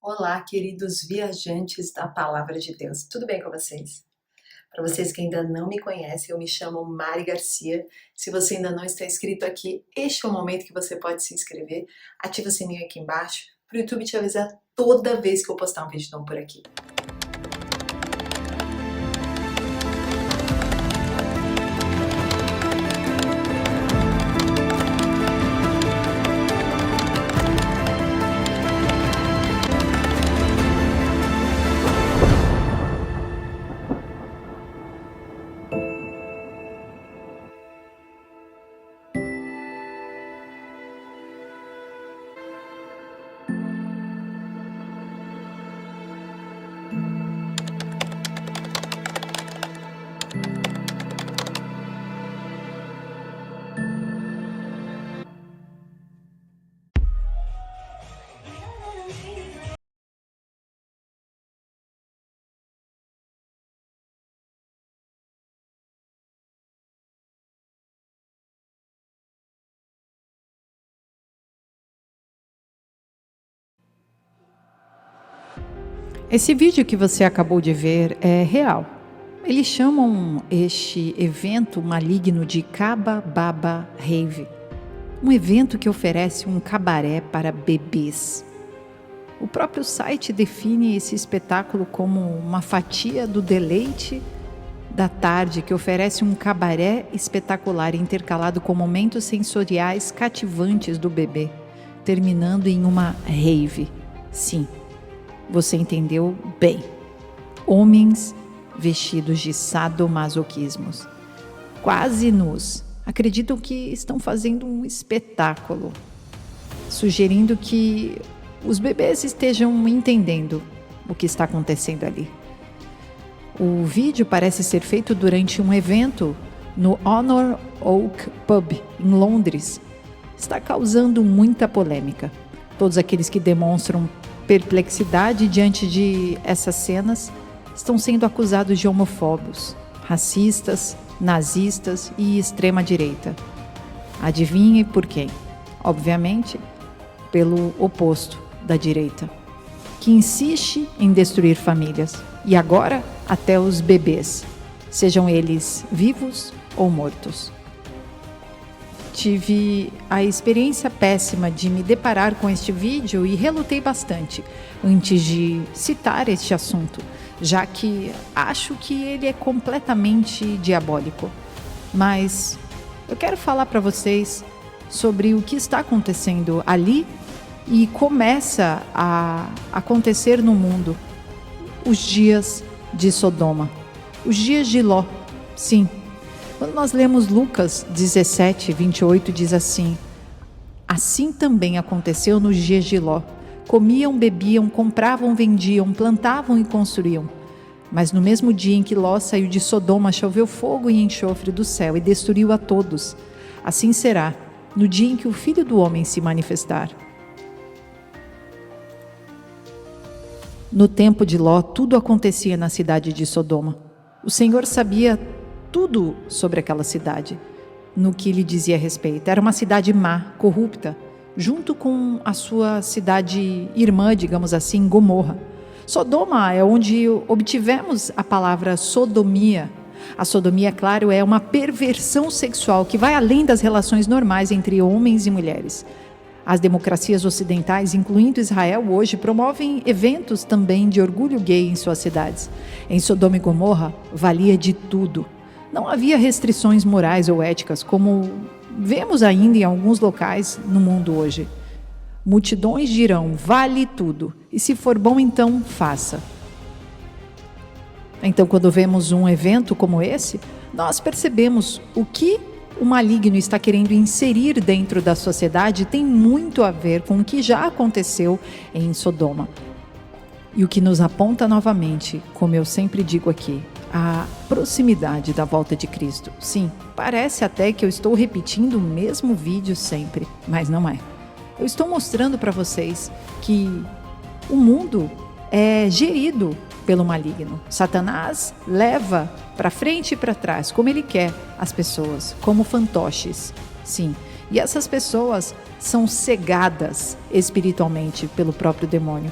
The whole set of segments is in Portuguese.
Olá, queridos viajantes da Palavra de Deus. Tudo bem com vocês? Para vocês que ainda não me conhecem, eu me chamo Mari Garcia. Se você ainda não está inscrito aqui, este é o momento que você pode se inscrever. Ativa o sininho aqui embaixo para o YouTube te avisar toda vez que eu postar um vídeo novo por aqui. Esse vídeo que você acabou de ver é real. Eles chamam este evento maligno de Kaba Baba Rave, um evento que oferece um cabaré para bebês. O próprio site define esse espetáculo como uma fatia do deleite da tarde que oferece um cabaré espetacular intercalado com momentos sensoriais cativantes do bebê, terminando em uma rave. Sim. Você entendeu bem. Homens vestidos de sadomasoquismos, quase nus, acreditam que estão fazendo um espetáculo, sugerindo que os bebês estejam entendendo o que está acontecendo ali. O vídeo parece ser feito durante um evento no Honor Oak Pub, em Londres. Está causando muita polêmica. Todos aqueles que demonstram perplexidade diante de essas cenas estão sendo acusados de homofóbicos, racistas, nazistas e extrema-direita. Adivinhe por quem? Obviamente, pelo oposto da direita, que insiste em destruir famílias e agora até os bebês, sejam eles vivos ou mortos. Tive a experiência péssima de me deparar com este vídeo e relutei bastante antes de citar este assunto, já que acho que ele é completamente diabólico. Mas eu quero falar para vocês sobre o que está acontecendo ali e começa a acontecer no mundo. Os dias de Sodoma, os dias de Ló, sim. Quando nós lemos Lucas 17, 28, diz assim: assim também aconteceu nos dias de Ló. Comiam, bebiam, compravam, vendiam, plantavam e construíam. Mas no mesmo dia em que Ló saiu de Sodoma, choveu fogo e enxofre do céu e destruiu a todos. Assim será no dia em que o Filho do Homem se manifestar. No tempo de Ló, tudo acontecia na cidade de Sodoma. O Senhor sabia tudo sobre aquela cidade, no que lhe dizia respeito. Era uma cidade má, corrupta, junto com a sua cidade irmã, digamos assim, Gomorra. Sodoma é onde obtivemos a palavra sodomia. A sodomia, claro, é uma perversão sexual que vai além das relações normais entre homens e mulheres. As democracias ocidentais, incluindo Israel hoje, promovem eventos também de orgulho gay em suas cidades. Em Sodoma e Gomorra, valia de tudo. Não havia restrições morais ou éticas, como vemos ainda em alguns locais no mundo hoje. Multidões dirão, vale tudo, e se for bom, então faça. Então, quando vemos um evento como esse, nós percebemos o que o maligno está querendo inserir dentro da sociedade tem muito a ver com o que já aconteceu em Sodoma. E o que nos aponta novamente, como eu sempre digo aqui, a proximidade da volta de Cristo. Sim, parece até que eu estou repetindo o mesmo vídeo sempre, mas não é. Eu estou mostrando para vocês que o mundo é gerido pelo maligno. Satanás leva para frente e para trás, como ele quer, as pessoas, como fantoches. Sim, e essas pessoas são cegadas espiritualmente pelo próprio demônio.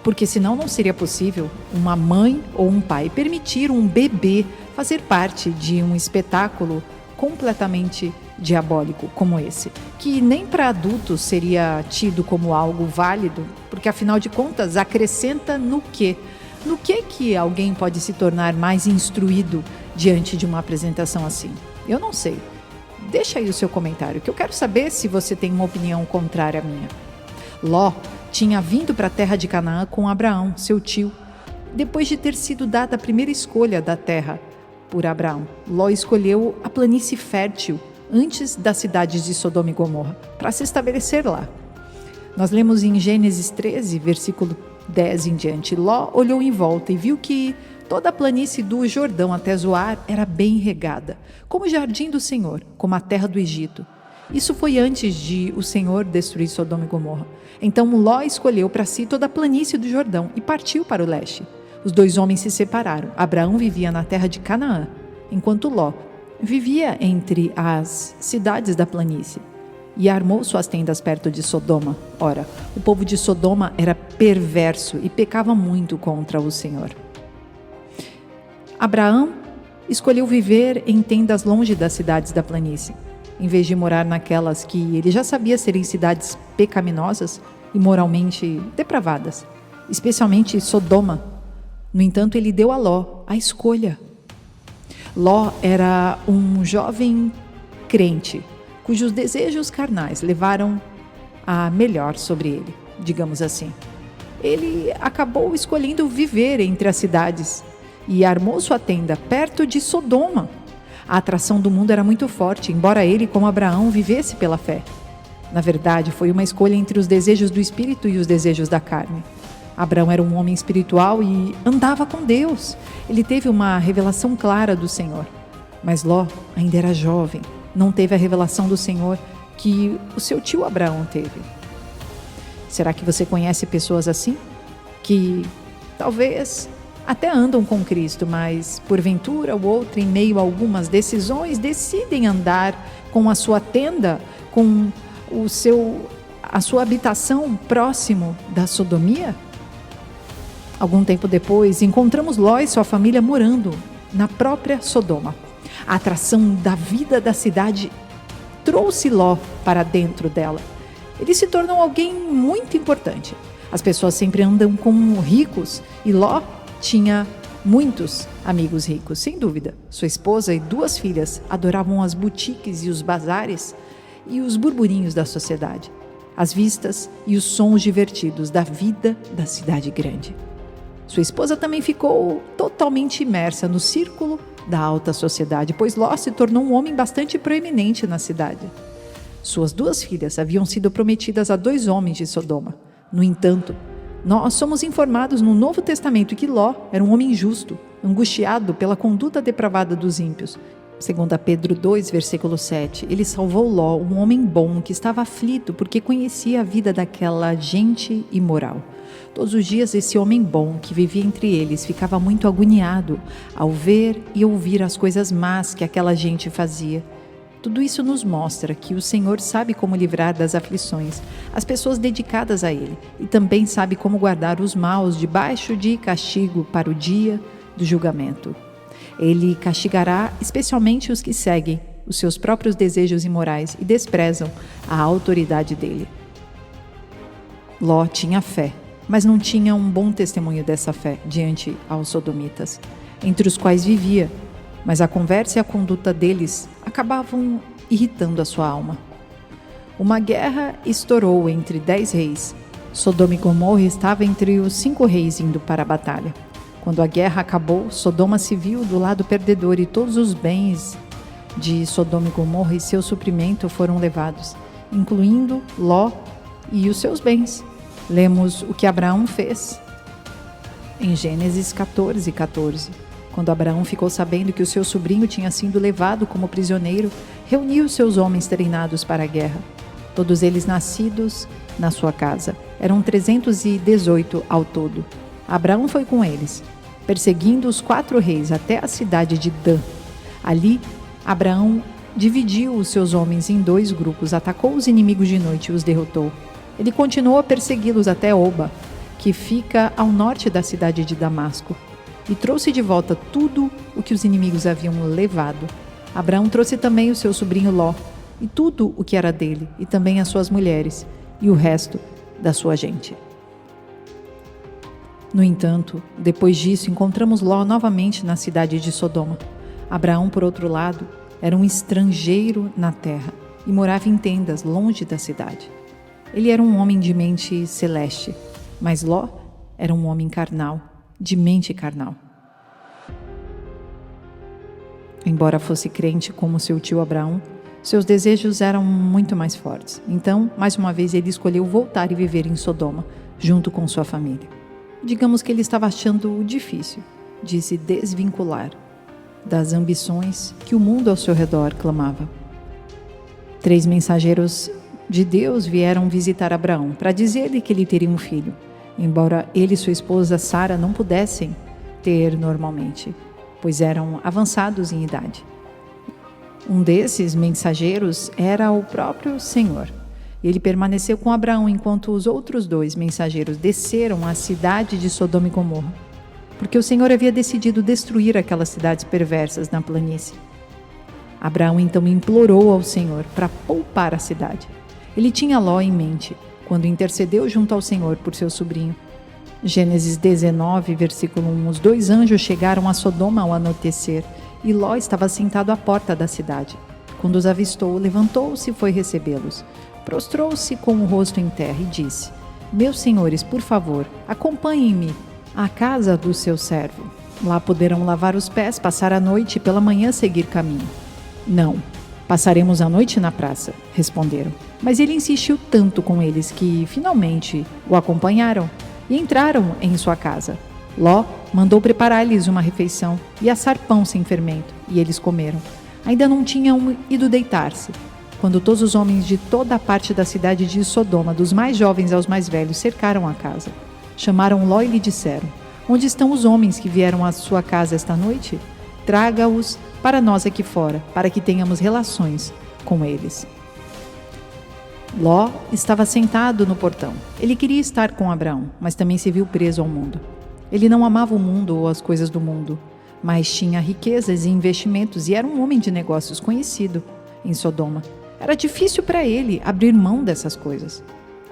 porque senão não seria possível uma mãe ou um pai permitir um bebê fazer parte de um espetáculo completamente diabólico como esse, que nem para adultos seria tido como algo válido, porque afinal de contas acrescenta no quê? No que alguém pode se tornar mais instruído diante de uma apresentação assim? Eu não sei. Deixa aí o seu comentário, que eu quero saber se você tem uma opinião contrária à minha. Ló tinha vindo para a terra de Canaã com Abraão, seu tio, depois de ter sido dada a primeira escolha da terra por Abraão. Ló escolheu a planície fértil antes das cidades de Sodoma e Gomorra, para se estabelecer lá. Nós lemos em Gênesis 13, versículo 10 em diante. Ló olhou em volta e viu que toda a planície do Jordão até Zoar era bem regada, como o jardim do Senhor, como a terra do Egito. Isso foi antes de o Senhor destruir Sodoma e Gomorra. Então Ló escolheu para si toda a planície do Jordão e partiu para o leste. Os dois homens se separaram. Abraão vivia na terra de Canaã, enquanto Ló vivia entre as cidades da planície e armou suas tendas perto de Sodoma. Ora, o povo de Sodoma era perverso e pecava muito contra o Senhor. Abraão escolheu viver em tendas longe das cidades da planície, em vez de morar naquelas que ele já sabia serem cidades pecaminosas e moralmente depravadas, especialmente Sodoma. No entanto, ele deu a Ló a escolha. Ló era um jovem crente, cujos desejos carnais levaram a melhor sobre ele, digamos assim. Ele acabou escolhendo viver entre as cidades e armou sua tenda perto de Sodoma. A atração do mundo era muito forte, embora ele, como Abraão, vivesse pela fé. Na verdade, foi uma escolha entre os desejos do espírito e os desejos da carne. Abraão era um homem espiritual e andava com Deus. Ele teve uma revelação clara do Senhor. Mas Ló ainda era jovem, não teve a revelação do Senhor que o seu tio Abraão teve. Será que você conhece pessoas assim? Que talvez até andam com Cristo, mas porventura ou outra, em meio a algumas decisões, decidem andar com a sua tenda, com a sua habitação próximo da sodomia? Algum tempo depois, encontramos Ló e sua família morando na própria Sodoma. A atração da vida da cidade trouxe Ló para dentro dela. Ele se tornou alguém muito importante. As pessoas sempre andam com ricos e Ló tinha muitos amigos ricos, sem dúvida. Sua esposa e 2 filhas adoravam as boutiques e os bazares e os burburinhos da sociedade, as vistas e os sons divertidos da vida da cidade grande. Sua esposa também ficou totalmente imersa no círculo da alta sociedade, pois Ló se tornou um homem bastante proeminente na cidade. Suas 2 filhas haviam sido prometidas a 2 homens de Sodoma. No entanto, nós somos informados no Novo Testamento que Ló era um homem justo, angustiado pela conduta depravada dos ímpios. Segundo Pedro 2, versículo 7, ele salvou Ló, um homem bom que estava aflito porque conhecia a vida daquela gente imoral. Todos os dias esse homem bom que vivia entre eles ficava muito agoniado ao ver e ouvir as coisas más que aquela gente fazia. Tudo isso nos mostra que o Senhor sabe como livrar das aflições as pessoas dedicadas a Ele e também sabe como guardar os maus debaixo de castigo para o dia do julgamento. Ele castigará especialmente os que seguem os seus próprios desejos imorais e desprezam a autoridade dele. Ló tinha fé, mas não tinha um bom testemunho dessa fé diante aos sodomitas, entre os quais vivia, mas a conversa e a conduta deles acabavam irritando a sua alma. Uma guerra estourou entre 10 reis. Sodoma e Gomorra estava entre os 5 reis indo para a batalha. Quando a guerra acabou, Sodoma se viu do lado perdedor e todos os bens de Sodoma e Gomorra e seu suprimento foram levados, incluindo Ló e os seus bens. Lemos o que Abraão fez em Gênesis 14:14. Quando Abraão ficou sabendo que o seu sobrinho tinha sido levado como prisioneiro, reuniu seus homens treinados para a guerra, todos eles nascidos na sua casa. Eram 318 ao todo. Abraão foi com eles, perseguindo os 4 reis até a cidade de Dan. Ali, Abraão dividiu os seus homens em 2 grupos, atacou os inimigos de noite e os derrotou. Ele continuou a persegui-los até Oba, que fica ao norte da cidade de Damasco, e trouxe de volta tudo o que os inimigos haviam levado. Abraão trouxe também o seu sobrinho Ló, e tudo o que era dele, e também as suas mulheres, e o resto da sua gente. No entanto, depois disso, encontramos Ló novamente na cidade de Sodoma. Abraão, por outro lado, era um estrangeiro na terra e morava em tendas longe da cidade. Ele era um homem de mente celeste, mas Ló era um homem carnal, de mente carnal. Embora fosse crente como seu tio Abraão, seus desejos eram muito mais fortes. Então, mais uma vez, ele escolheu voltar e viver em Sodoma, junto com sua família. Digamos que ele estava achando difícil de se desvincular das ambições que o mundo ao seu redor clamava. 3 mensageiros de Deus vieram visitar Abraão para dizer-lhe que ele teria um filho, embora ele e sua esposa Sara não pudessem ter normalmente, pois eram avançados em idade. Um desses mensageiros era o próprio Senhor. Ele permaneceu com Abraão enquanto os outros 2 mensageiros desceram à cidade de Sodoma e Gomorra, porque o Senhor havia decidido destruir aquelas cidades perversas na planície. Abraão então implorou ao Senhor para poupar a cidade. Ele tinha Ló em mente quando intercedeu junto ao Senhor por seu sobrinho. Gênesis 19, versículo 1. Os 2 anjos chegaram a Sodoma ao anoitecer e Ló estava sentado à porta da cidade. Quando os avistou, levantou-se e foi recebê-los. Prostrou-se com o rosto em terra e disse: Meus senhores, por favor, acompanhem-me à casa do seu servo. Lá poderão lavar os pés, passar a noite e pela manhã seguir caminho. Não, passaremos a noite na praça, responderam. Mas ele insistiu tanto com eles que, finalmente, o acompanharam e entraram em sua casa. Ló mandou preparar-lhes uma refeição e assar pão sem fermento, e eles comeram. Ainda não tinham ido deitar-se, quando todos os homens de toda a parte da cidade de Sodoma, dos mais jovens aos mais velhos, cercaram a casa. Chamaram Ló e lhe disseram: Onde estão os homens que vieram à sua casa esta noite? Traga-os para nós aqui fora, para que tenhamos relações com eles. Ló estava sentado no portão. Ele queria estar com Abraão, mas também se viu preso ao mundo. Ele não amava o mundo ou as coisas do mundo, mas tinha riquezas e investimentos e era um homem de negócios conhecido em Sodoma. Era difícil para ele abrir mão dessas coisas,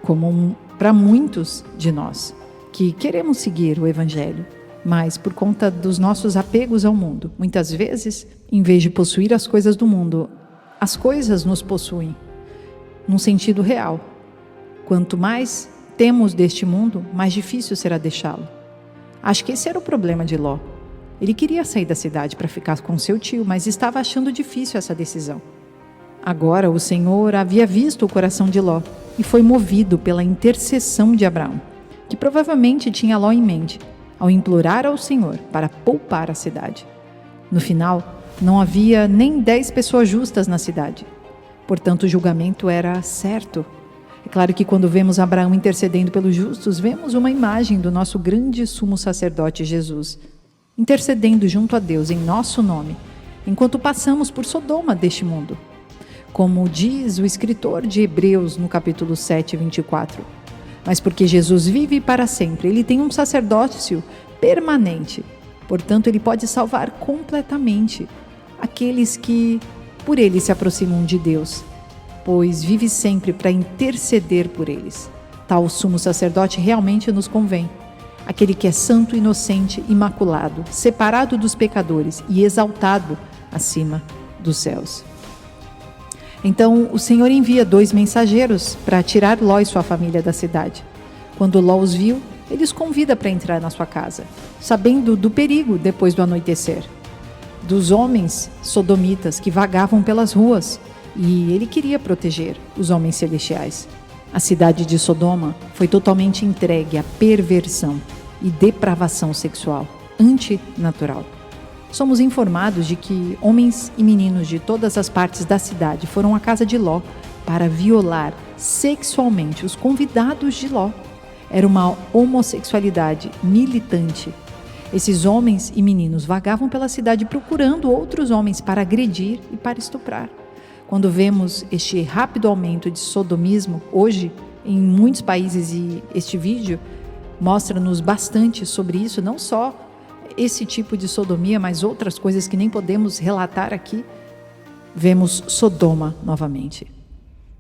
como para muitos de nós que queremos seguir o Evangelho, mas por conta dos nossos apegos ao mundo, muitas vezes, em vez de possuir as coisas do mundo, as coisas nos possuem, num sentido real. Quanto mais temos deste mundo, mais difícil será deixá-lo. Acho que esse era o problema de Ló. Ele queria sair da cidade para ficar com seu tio, mas estava achando difícil essa decisão. Agora o Senhor havia visto o coração de Ló e foi movido pela intercessão de Abraão, que provavelmente tinha Ló em mente, ao implorar ao Senhor para poupar a cidade. No final, não havia nem 10 pessoas justas na cidade. Portanto, o julgamento era certo. É claro que quando vemos Abraão intercedendo pelos justos, vemos uma imagem do nosso grande sumo sacerdote Jesus, intercedendo junto a Deus em nosso nome, enquanto passamos por Sodoma deste mundo. Como diz o escritor de Hebreus no capítulo 7, 24. Mas porque Jesus vive para sempre, ele tem um sacerdócio permanente. Portanto, ele pode salvar completamente aqueles que por ele se aproximam de Deus, pois vive sempre para interceder por eles. Tal sumo sacerdote realmente nos convém. Aquele que é santo, inocente, imaculado, separado dos pecadores e exaltado acima dos céus. Então o Senhor envia 2 mensageiros para tirar Ló e sua família da cidade. Quando Ló os viu, ele os convida para entrar na sua casa, sabendo do perigo depois do anoitecer, dos homens sodomitas que vagavam pelas ruas, e ele queria proteger os homens celestiais. A cidade de Sodoma foi totalmente entregue à perversão e depravação sexual antinatural. Somos informados de que homens e meninos de todas as partes da cidade foram à casa de Ló para violar sexualmente os convidados de Ló. Era uma homossexualidade militante. Esses homens e meninos vagavam pela cidade procurando outros homens para agredir e para estuprar. Quando vemos este rápido aumento de sodomismo hoje em muitos países, e este vídeo mostra-nos bastante sobre isso, não só esse tipo de sodomia, mas outras coisas que nem podemos relatar aqui. Vemos Sodoma novamente.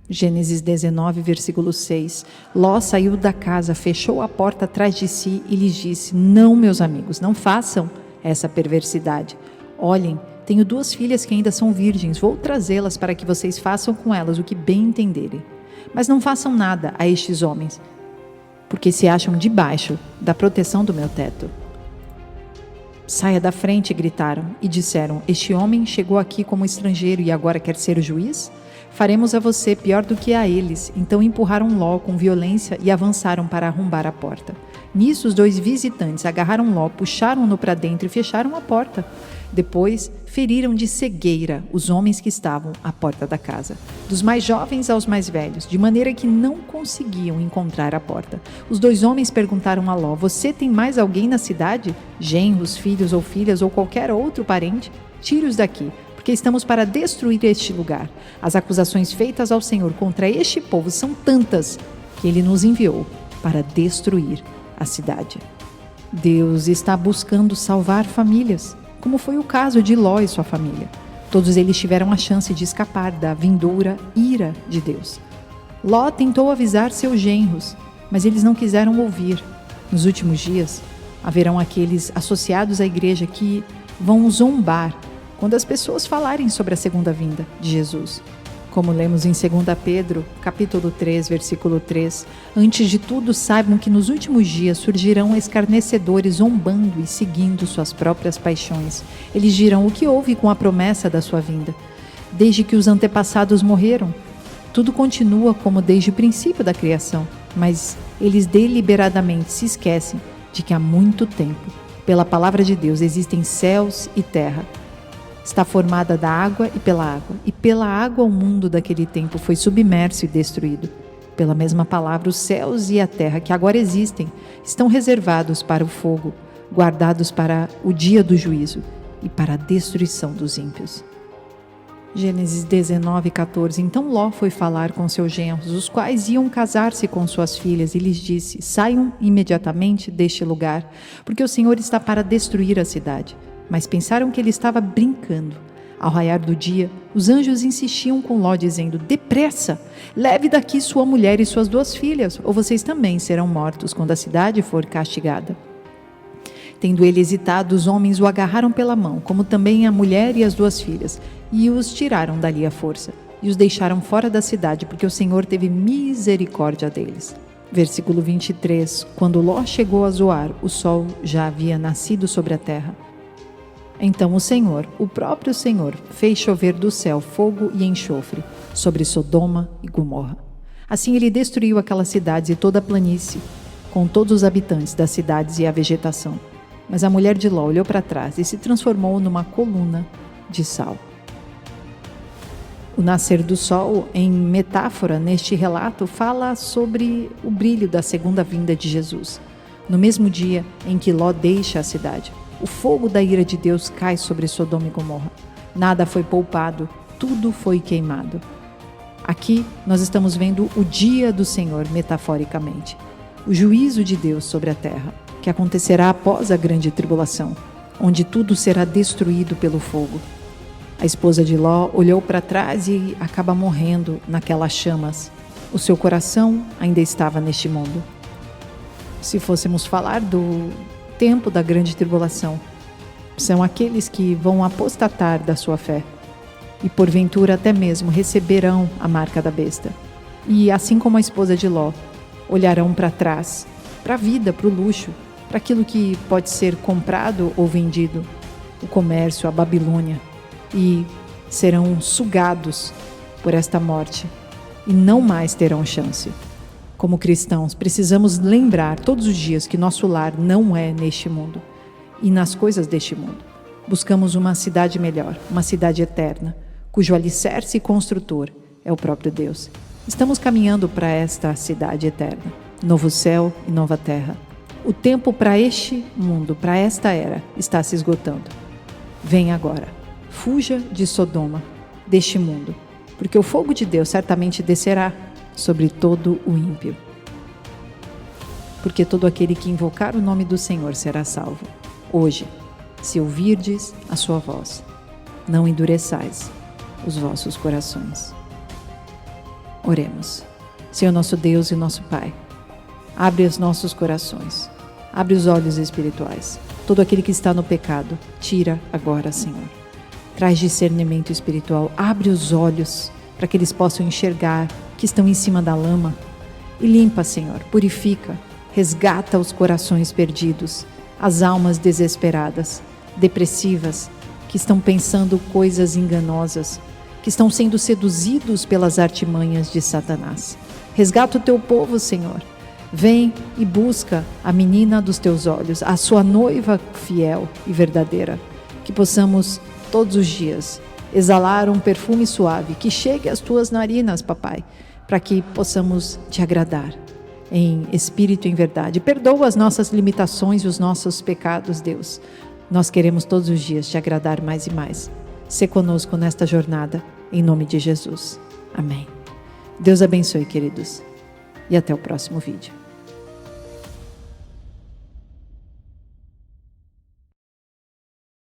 Gênesis 19, versículo 6. Ló saiu da casa, fechou a porta atrás de si e lhes disse: não, meus amigos, não façam essa perversidade. Olhem, tenho 2 filhas que ainda são virgens, vou trazê-las para que vocês façam com elas o que bem entenderem. Mas não façam nada a estes homens, porque se acham debaixo da proteção do meu teto. Saia da frente, gritaram, e disseram: este homem chegou aqui como estrangeiro e agora quer ser o juiz? Faremos a você pior do que a eles. Então empurraram Ló com violência e avançaram para arrombar a porta. Nisso, os 2 visitantes agarraram Ló, puxaram-no para dentro e fecharam a porta. Depois, feriram de cegueira os homens que estavam à porta da casa, dos mais jovens aos mais velhos, de maneira que não conseguiam encontrar a porta. Os 2 homens perguntaram a Ló: você tem mais alguém na cidade? Genros, filhos ou filhas ou qualquer outro parente? Tire-os daqui, porque estamos para destruir este lugar. As acusações feitas ao Senhor contra este povo são tantas que Ele nos enviou para destruir a cidade. Deus está buscando salvar famílias, como foi o caso de Ló e sua família. Todos eles tiveram a chance de escapar da vindoura ira de Deus. Ló tentou avisar seus genros, mas eles não quiseram ouvir. Nos últimos dias, haverão aqueles associados à igreja que vão zombar quando as pessoas falarem sobre a segunda vinda de Jesus. Como lemos em 2 Pedro, capítulo 3, versículo 3, antes de tudo saibam que nos últimos dias surgirão escarnecedores zombando e seguindo suas próprias paixões. Eles dirão: o que houve com a promessa da sua vinda? Desde que os antepassados morreram, tudo continua como desde o princípio da criação, mas eles deliberadamente se esquecem de que há muito tempo, pela palavra de Deus, existem céus e terra. Está formada da água, e pela água o mundo daquele tempo foi submerso e destruído. Pela mesma palavra, os céus e a terra que agora existem estão reservados para o fogo, guardados para o dia do juízo e para a destruição dos ímpios. Gênesis 19, 14. Então Ló foi falar com seus genros, os quais iam casar-se com suas filhas, e lhes disse: saiam imediatamente deste lugar, porque o Senhor está para destruir a cidade. Mas pensaram que ele estava brincando. Ao raiar do dia, os anjos insistiam com Ló, dizendo: depressa, leve daqui sua mulher e suas 2 filhas, ou vocês também serão mortos quando a cidade for castigada. Tendo ele hesitado, os homens o agarraram pela mão, como também a mulher e as 2 filhas, e os tiraram dali à força, e os deixaram fora da cidade, porque o Senhor teve misericórdia deles. Versículo 23. Quando Ló chegou a Zoar, o sol já havia nascido sobre a terra. Então o Senhor, o próprio Senhor, fez chover do céu fogo e enxofre sobre Sodoma e Gomorra. Assim ele destruiu aquelas cidades e toda a planície, com todos os habitantes das cidades e a vegetação. Mas a mulher de Ló olhou para trás e se transformou numa coluna de sal. O nascer do sol, em metáfora neste relato, fala sobre o brilho da segunda vinda de Jesus. No mesmo dia em que Ló deixa a cidade, o fogo da ira de Deus cai sobre Sodoma e Gomorra. Nada foi poupado, tudo foi queimado. Aqui nós estamos vendo o dia do Senhor, metaforicamente. O juízo de Deus sobre a terra, que acontecerá após a grande tribulação, onde tudo será destruído pelo fogo. A esposa de Ló olhou para trás e acaba morrendo naquelas chamas. O seu coração ainda estava neste mundo. Se fôssemos falar do tempo da grande tribulação, são aqueles que vão apostatar da sua fé e porventura até mesmo receberão a marca da besta. E assim como a esposa de Ló, olharão para trás, para a vida, para o luxo, para aquilo que pode ser comprado ou vendido, o comércio, a Babilônia, e serão sugados por esta morte e não mais terão chance. Como cristãos, precisamos lembrar todos os dias que nosso lar não é neste mundo e nas coisas deste mundo. Buscamos uma cidade melhor, uma cidade eterna, cujo alicerce e construtor é o próprio Deus. Estamos caminhando para esta cidade eterna, novo céu e nova terra. O tempo para este mundo, para esta era, está se esgotando. Vem agora, fuja de Sodoma, deste mundo, porque o fogo de Deus certamente descerá sobre todo o ímpio. porque todo aquele que invocar o nome do Senhor será salvo. Hoje, se ouvirdes a sua voz, não endureçais os vossos corações. Oremos. Senhor nosso Deus e nosso Pai, abre os nossos corações, abre os olhos espirituais. Todo aquele que está no pecado, tira agora, Senhor. Traz discernimento espiritual, abre os olhos para que eles possam enxergar que estão em cima da lama. E limpa, Senhor, purifica, resgata os corações perdidos, as almas desesperadas, depressivas, que estão pensando coisas enganosas, que estão sendo seduzidos pelas artimanhas de Satanás. Resgata o teu povo, Senhor. Vem e busca a menina dos teus olhos, a sua noiva fiel e verdadeira. Que possamos todos os dias exalar um perfume suave que chegue às tuas narinas, papai, para que possamos te agradar em espírito e em verdade. Perdoa as nossas limitações e os nossos pecados, Deus. Nós queremos todos os dias te agradar mais e mais. Sê conosco nesta jornada, em nome de Jesus. Amém. Deus abençoe, queridos. E até o próximo vídeo.